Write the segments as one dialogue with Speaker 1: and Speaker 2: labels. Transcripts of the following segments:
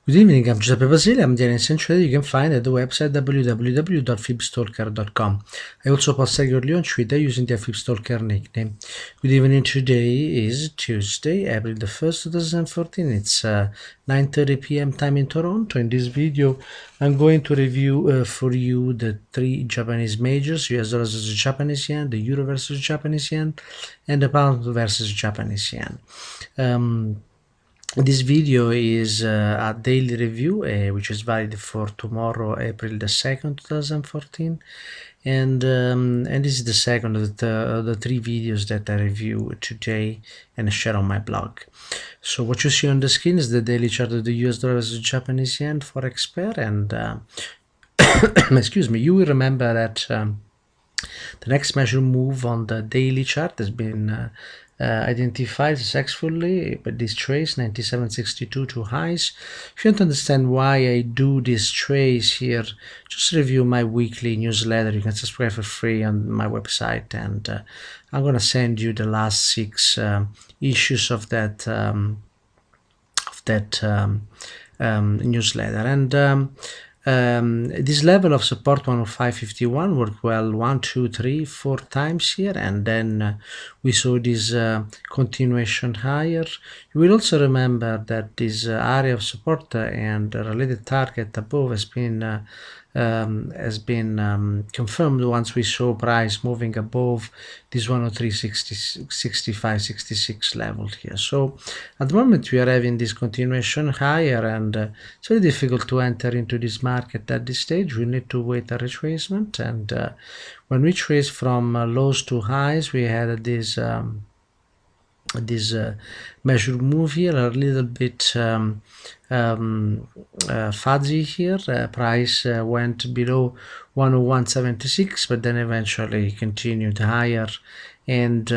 Speaker 1: Good evening, I'm Giuseppe Basile. I'm the essential you can find at the website www.fibstalker.com. I also post regularly on Twitter using the fibstalker nickname. Good evening, today is Tuesday, April the 1st, 2014. It's 9:30 p.m. time in Toronto. In this video, I'm going to review for you the three Japanese majors, US dollar versus Japanese yen, the euro versus Japanese yen, and the pound versus Japanese yen. This video is a daily review, which is valid for tomorrow, April the 2nd, 2014, and this is the second of the three videos that I review today and share on my blog. So what you see on the screen is the daily chart of the US dollar versus Japanese yen forex pair, and excuse me, you will remember that the next measure move on the daily chart has been identified successfully by this trace 97.62 to highs. If you want to understand why I do this trace here, just review my weekly newsletter. You can subscribe for free on my website, and I'm gonna send you the last 6 issues of that newsletter. And this level of support 105.51 worked well 1, 2, 3, 4 times here, and then we saw this continuation higher. You will also remember that this area of support and related target above has been confirmed once we saw price moving above this 103.65-66 level here. So at the moment we are having this continuation higher, and it's very difficult to enter into this market at this stage. We need to wait a retracement, and when we trace from lows to highs, we had this measured move here, a little bit fuzzy here. Price went below 101.76, but then eventually continued higher, and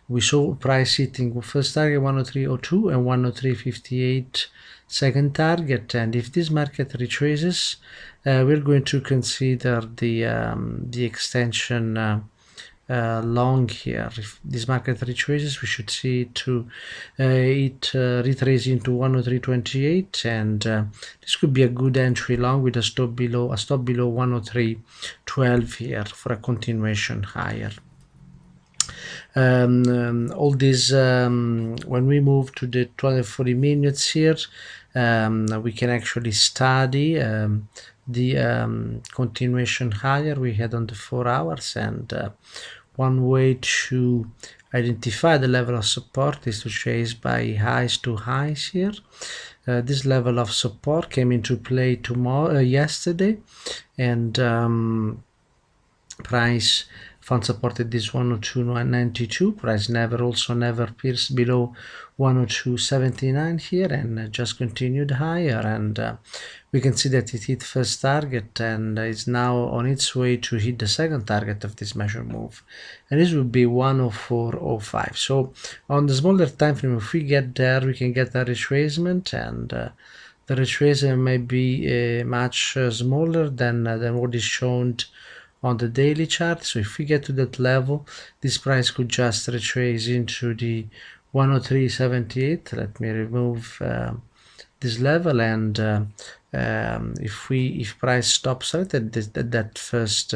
Speaker 1: we saw price hitting first target 103.02 and 103.58 second target. And if this market retraces, we're going to consider the extension long here. If this market retraces, we should see it retrace into 103.28, and this could be a good entry long with a stop below 103.12 here for a continuation higher. All this when we move to the 240 minutes here, we can actually study the continuation higher we had on the 4 hours, and one way to identify the level of support is to chase by highs to highs here. This level of support came into play yesterday, and price found support at this 102.92. Price never pierced below 102.79 here, and just continued higher, and we can see that it hit first target and is now on its way to hit the second target of this measure move, and this would be 104.05. so on the smaller time frame, if we get there, we can get a retracement, and the retracement may be much smaller than what is shown on the daily chart. So if we get to that level, this price could just retrace into the 103.78. Let me remove this level, and if price stops right at that first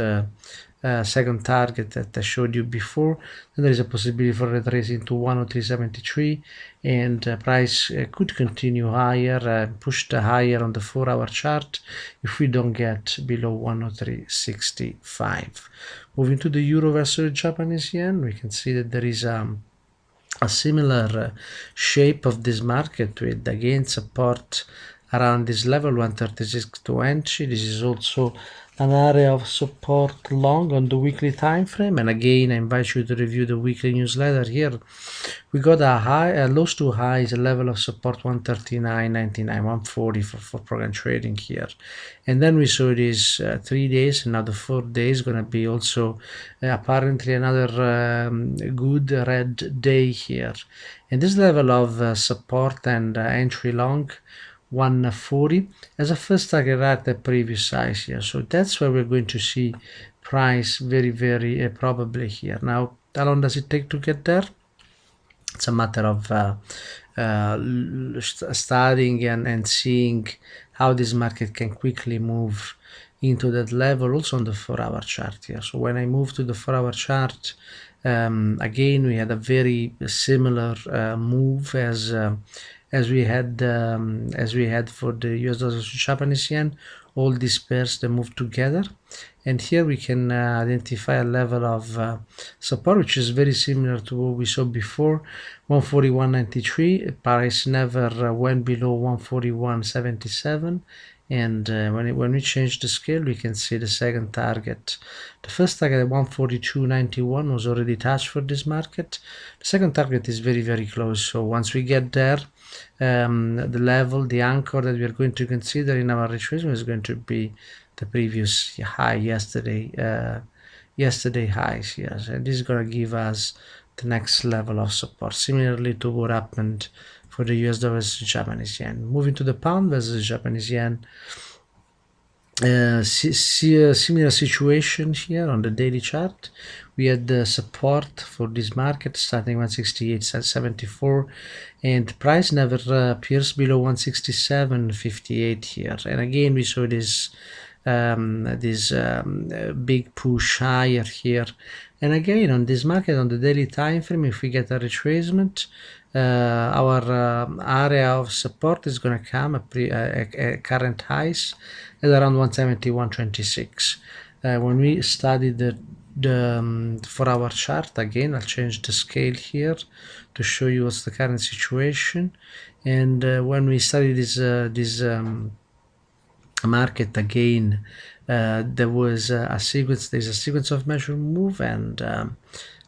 Speaker 1: second target that I showed you before, then there is a possibility for retracing to 103.73, and price could continue higher, pushed higher on the 4-hour chart if we don't get below 103.65. Moving to the euro versus Japanese yen, we can see that there is a similar shape of this market, with again support around this level 136.20. This is also an area of support long on the weekly time frame, and again I invite you to review the weekly newsletter. Here we got a lows to highs, a level of support 139.99, 140 for program trading here, and then we saw these 3 days, and now the 4th day is gonna be also apparently another good red day here, and this level of support and entry long 140 as a first target at the previous size here. So that's where we're going to see price very probably here. Now, how long does it take to get there? It's a matter of studying and seeing how this market can quickly move into that level also on the 4-hour chart here. So when I move to the 4-hour chart, again we had a very similar move as we had for the US dollar to Japanese yen. All these pairs, they move together, and here we can identify a level of support which is very similar to what we saw before, 141.93. Price never went below 141.77, and when we change the scale, we can see the second target. The first target at 142.91 was already touched for this market. The second target is very, very close, so once we get there, the level, the anchor that we are going to consider in our retracement is going to be the previous high yesterday highs, yes, and this is going to give us the next level of support, similarly to what happened for the US dollar versus Japanese yen. Moving to the pound versus Japanese yen, see a similar situation here on the daily chart. We had the support for this market starting 168.74, and price never appears below 167.58 here. And again, we saw this big push higher here. And again, on this market, on the daily time frame, if we get a retracement, our area of support is going to come at current highs at around 171.26. When we study the 4-hour chart, again I'll change the scale here to show you what's the current situation. And when we study this market again, there's a sequence of measure move, and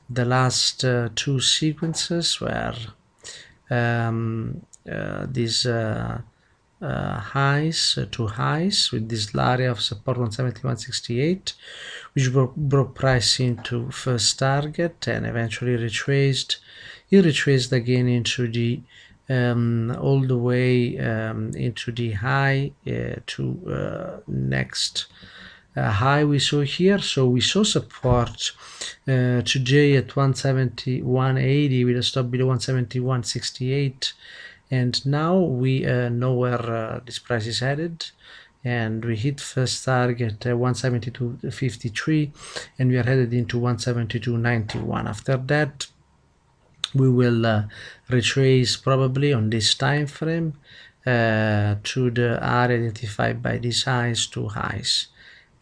Speaker 1: the last two sequences were these highs, two highs with this area of support 171.68, which brought price into first target and eventually retraced. It retraced again into the all the way into the high to next high we saw here. So we saw support today at 171.80 with a stop below 171.68, and now we know where this price is headed, and we hit first target 172.53, and we are headed into 172.91. After that, we will retrace probably on this time frame to the area identified by these highs, two highs.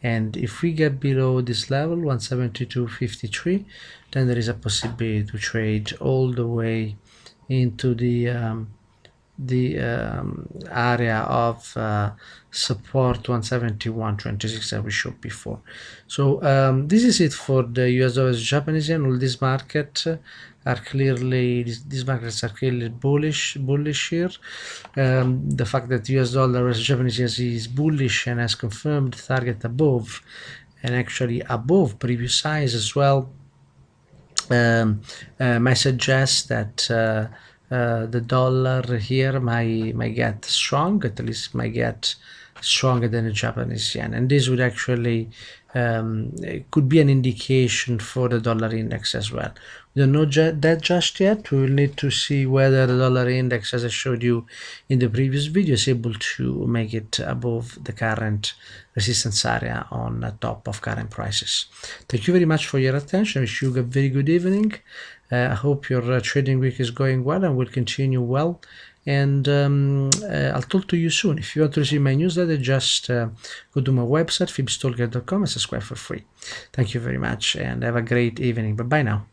Speaker 1: And if we get below this level 172.53, then there is a possibility to trade all the way into the area of support 171.26 that we showed before. So this is it for the US dollar versus Japanese yen. All these markets are clearly bullish here. The fact that US dollar versus Japanese yen is bullish and has confirmed the target above, and actually above previous highs as well, might suggest that the dollar here might get strong, at least might get stronger than the Japanese yen, and this would actually it could be an indication for the dollar index as well. We don't know that just yet. We will need to see whether the dollar index, as I showed you in the previous video, is able to make it above the current resistance area on top of current prices. Thank you very much for your attention. I wish you a very good evening. I hope your trading week is going well and will continue well. And I'll talk to you soon. If you want to receive my newsletter, just go to my website, phibstalker.com, and subscribe for free. Thank you very much, and have a great evening. Bye-bye now.